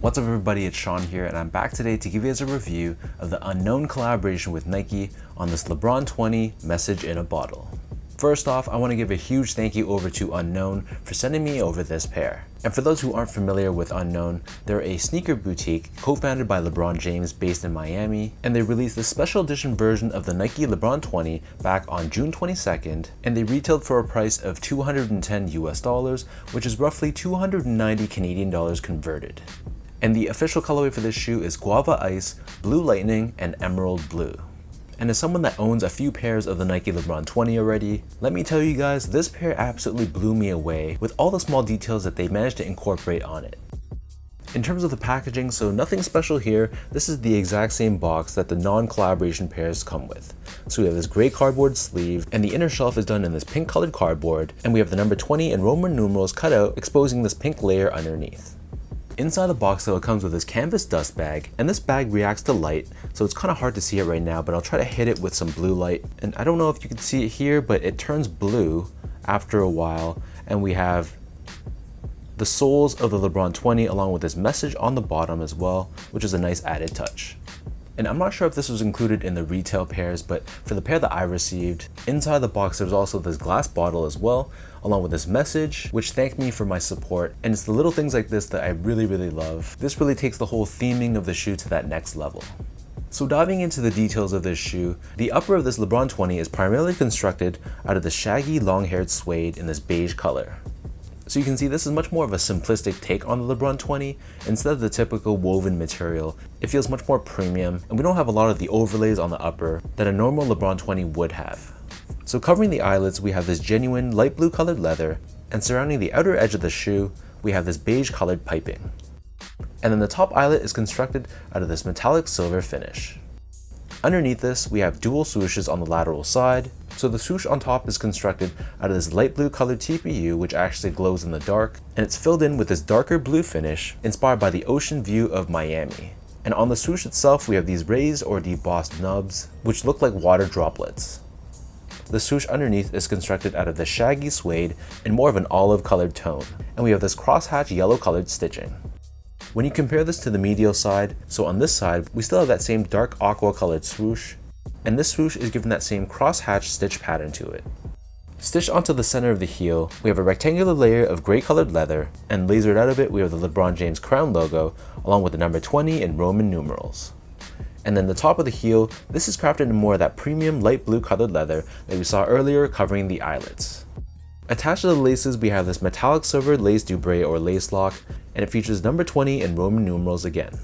What's up everybody, it's Sean here and I'm back today to give you guys a review of the Unknown collaboration with Nike on this LeBron 20 message in a bottle. First off, I want to give a huge thank you over to Unknown for sending me over this pair. And for those who aren't familiar with Unknown, they're a sneaker boutique co-founded by LeBron James based in Miami, and they released a special edition version of the Nike LeBron 20 back on June 22nd, and they retailed for a price of $210 US, which is roughly 290 Canadian dollars converted. And the official colorway for this shoe is Guava Ice, Blue Lightning, and Emerald Blue. And as someone that owns a few pairs of the Nike LeBron 20 already, let me tell you guys, this pair absolutely blew me away with all the small details that they managed to incorporate on it. In terms of the packaging, so nothing special here, this is the exact same box that the non-collaboration pairs come with. So we have this gray cardboard sleeve, and the inner shelf is done in this pink colored cardboard, and we have the number 20 in Roman numerals cut out, exposing this pink layer underneath. Inside the box though, it comes with this canvas dust bag, and this bag reacts to light, so it's kind of hard to see it right now, but I'll try to hit it with some blue light. And I don't know if you can see it here, but it turns blue after a while, and we have the soles of the LeBron 20 along with this message on the bottom as well, which is a nice added touch. And I'm not sure if this was included in the retail pairs, but for the pair that I received, inside the box there's also this glass bottle as well, along with this message, which thanked me for my support. And it's the little things like this that I really love. This really takes the whole theming of the shoe to that next level. So diving into the details of this shoe, the upper of this LeBron 20 is primarily constructed out of the shaggy long-haired suede in this beige color. So you can see this is much more of a simplistic take on the LeBron 20. Instead of the typical woven material, it feels much more premium, and we don't have a lot of the overlays on the upper that a normal LeBron 20 would have. So covering the eyelets, we have this genuine light blue colored leather, and surrounding the outer edge of the shoe, we have this beige colored piping. And then the top eyelet is constructed out of this metallic silver finish. Underneath this, we have dual swooshes on the lateral side. So the swoosh on top is constructed out of this light blue colored TPU, which actually glows in the dark, and it's filled in with this darker blue finish inspired by the ocean view of Miami. And on the swoosh itself, we have these raised or debossed nubs, which look like water droplets. The swoosh underneath is constructed out of the shaggy suede in more of an olive colored tone, and we have this crosshatch yellow colored stitching. When you compare this to the medial side, so on this side, we still have that same dark aqua colored swoosh, and this swoosh is given that same crosshatch stitch pattern to it. Stitched onto the center of the heel, we have a rectangular layer of gray colored leather, and lasered out of it we have the LeBron James crown logo, along with the number 20 in Roman numerals. And then the top of the heel, this is crafted in more of that premium light blue colored leather that we saw earlier covering the eyelets. Attached to the laces, we have this metallic silver lace doubre or lace lock, and it features number 20 in Roman numerals again.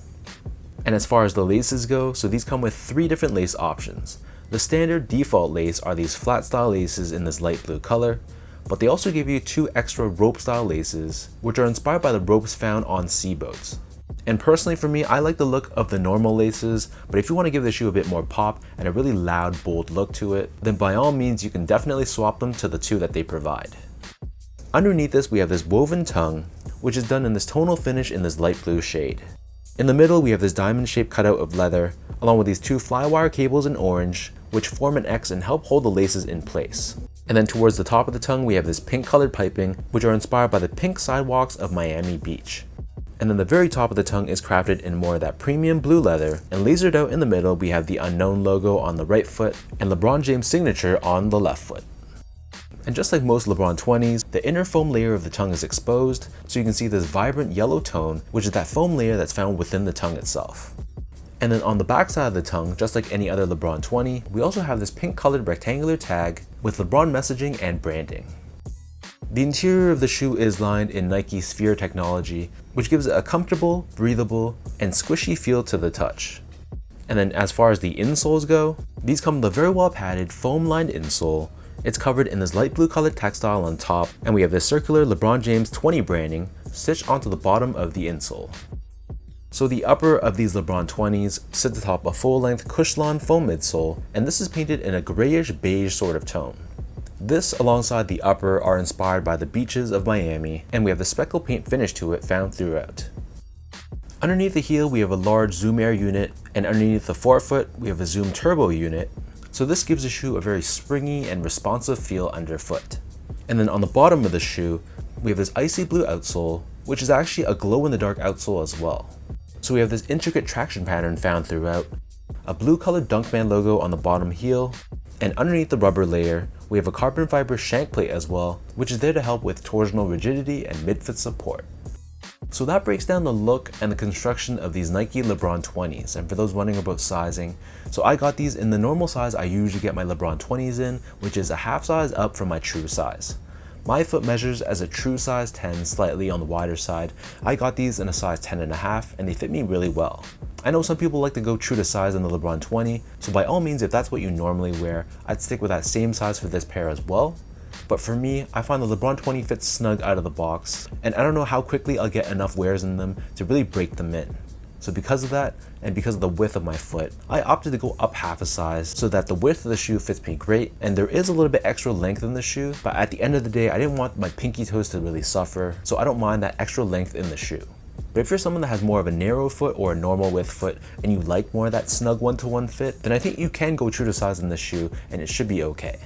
And as far as the laces go, so these come with 3 different lace options. The standard default lace are these flat style laces in this light blue color, but they also give you 2 extra rope style laces, which are inspired by the ropes found on sea boats. And personally for me, I like the look of the normal laces, but if you want to give the shoe a bit more pop and a really loud, bold look to it, then by all means you can definitely swap them to the 2 that they provide. Underneath this, we have this woven tongue, which is done in this tonal finish in this light blue shade. In the middle, we have this diamond shaped cutout of leather, along with these 2 flywire cables in orange, which form an X and help hold the laces in place. And then towards the top of the tongue, we have this pink colored piping, which are inspired by the pink sidewalks of Miami Beach. And then the very top of the tongue is crafted in more of that premium blue leather, and lasered out in the middle we have the Unknown logo on the right foot and LeBron James signature on the left foot. And just like most LeBron 20s, the inner foam layer of the tongue is exposed, so you can see this vibrant yellow tone, which is that foam layer that's found within the tongue itself. And then on the back side of the tongue, just like any other LeBron 20, we also have this pink colored rectangular tag with LeBron messaging and branding. The interior of the shoe is lined in Nike Sphere technology, which gives it a comfortable, breathable, and squishy feel to the touch. And then as far as the insoles go, these come with a very well padded foam lined insole. It's covered in this light blue colored textile on top, and we have this circular LeBron James 20 branding stitched onto the bottom of the insole. So the upper of these LeBron 20s sits atop a full-length Cushlon foam midsole, and this is painted in a grayish beige sort of tone. This alongside the upper are inspired by the beaches of Miami, and we have the speckle paint finish to it found throughout. Underneath the heel we have a large Zoom Air unit, and underneath the forefoot we have a Zoom Turbo unit, so this gives the shoe a very springy and responsive feel underfoot. And then on the bottom of the shoe, we have this icy blue outsole, which is actually a glow-in-the-dark outsole as well. So we have this intricate traction pattern found throughout, a blue colored Dunkman logo on the bottom heel, and underneath the rubber layer, we have a carbon fiber shank plate as well, which is there to help with torsional rigidity and midfoot support. So that breaks down the look and the construction of these Nike LeBron 20s. And for those wondering about sizing, so I got these in the normal size I usually get my LeBron 20s in, which is a half size up from my true size. My foot measures as a true size 10, slightly on the wider side. I got these in a size 10.5 and they fit me really well. I know some people like to go true to size in the LeBron 20, so by all means, if that's what you normally wear, I'd stick with that same size for this pair as well. But for me, I find the LeBron 20 fits snug out of the box, and I don't know how quickly I'll get enough wears in them to really break them in. So because of that, and because of the width of my foot, I opted to go up half a size so that the width of the shoe fits me great, and there is a little bit extra length in the shoe, but at the end of the day, I didn't want my pinky toes to really suffer, so I don't mind that extra length in the shoe. But if you're someone that has more of a narrow foot or a normal width foot and you like more of that snug one-to-one fit, then I think you can go true to size in this shoe and it should be okay.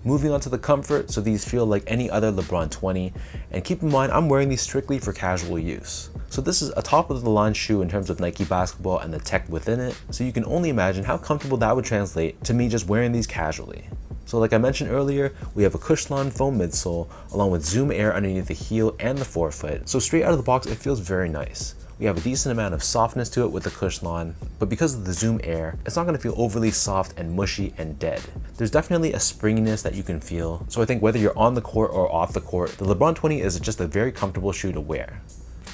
Moving on to the comfort, so these feel like any other LeBron 20, and keep in mind I'm wearing these strictly for casual use. So this is a top of the line shoe in terms of Nike basketball and the tech within it, so you can only imagine how comfortable that would translate to me just wearing these casually. So like I mentioned earlier, we have a Cushlon foam midsole along with Zoom Air underneath the heel and the forefoot, so straight out of the box it feels very nice. We have a decent amount of softness to it with the Cushlon, but because of the Zoom Air, it's not going to feel overly soft and mushy and dead. There's definitely a springiness that you can feel, so I think whether you're on the court or off the court, the LeBron 20 is just a very comfortable shoe to wear.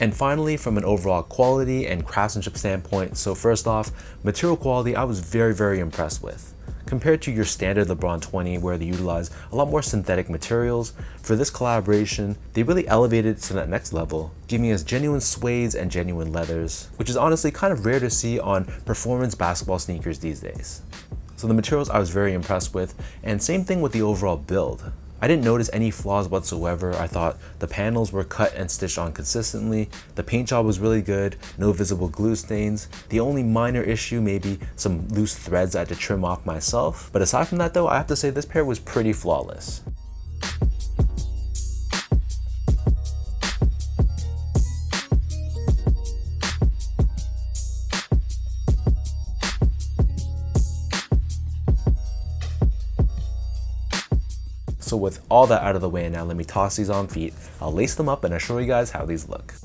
And finally, from an overall quality and craftsmanship standpoint, so first off, material quality I was very impressed with. Compared to your standard LeBron 20 where they utilize a lot more synthetic materials, for this collaboration, they really elevated it to that next level, giving us genuine suedes and genuine leathers, which is honestly kind of rare to see on performance basketball sneakers these days. So the materials I was very impressed with, and same thing with the overall build. I didn't notice any flaws whatsoever. I thought the panels were cut and stitched on consistently. The paint job was really good, no visible glue stains. The only minor issue may be some loose threads I had to trim off myself. But aside from that though, I have to say this pair was pretty flawless. So with all that out of the way now, let me toss these on feet. I'll lace them up and I'll show you guys how these look.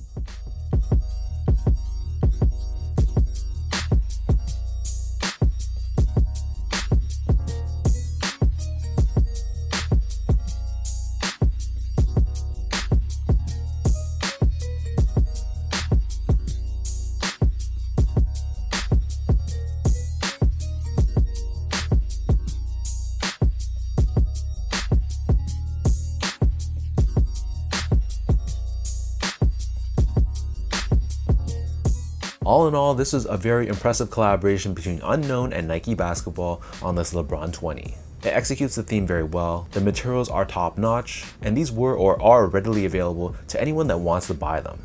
All in all, this is a very impressive collaboration between UNKNWN and Nike Basketball on this LeBron 20. It executes the theme very well, the materials are top notch, and these were or are readily available to anyone that wants to buy them.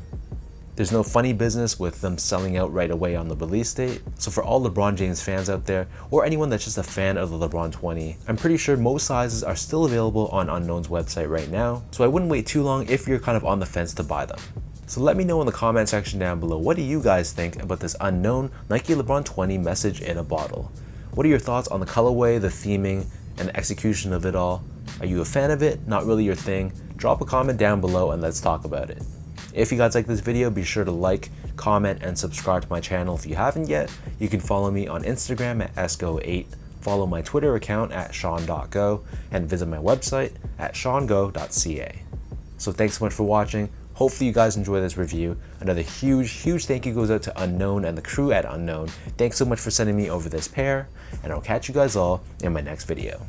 There's no funny business with them selling out right away on the release date, so for all LeBron James fans out there, or anyone that's just a fan of the LeBron 20, I'm pretty sure most sizes are still available on UNKNWN's website right now, so I wouldn't wait too long if you're kind of on the fence to buy them. So let me know in the comment section down below, what do you guys think about this UNKNWN Nike LeBron 20 message in a bottle? What are your thoughts on the colorway, the theming, and the execution of it all? Are you a fan of it? Not really your thing? Drop a comment down below and let's talk about it. If you guys like this video, be sure to like, comment, and subscribe to my channel if you haven't yet. You can follow me on Instagram at sgo8, follow my Twitter account at sean.go, and visit my website at seango.ca. So thanks so much for watching. Hopefully you guys enjoy this review. Another huge thank you goes out to UNKNWN and the crew at UNKNWN. Thanks so much for sending me over this pair, and I'll catch you guys all in my next video.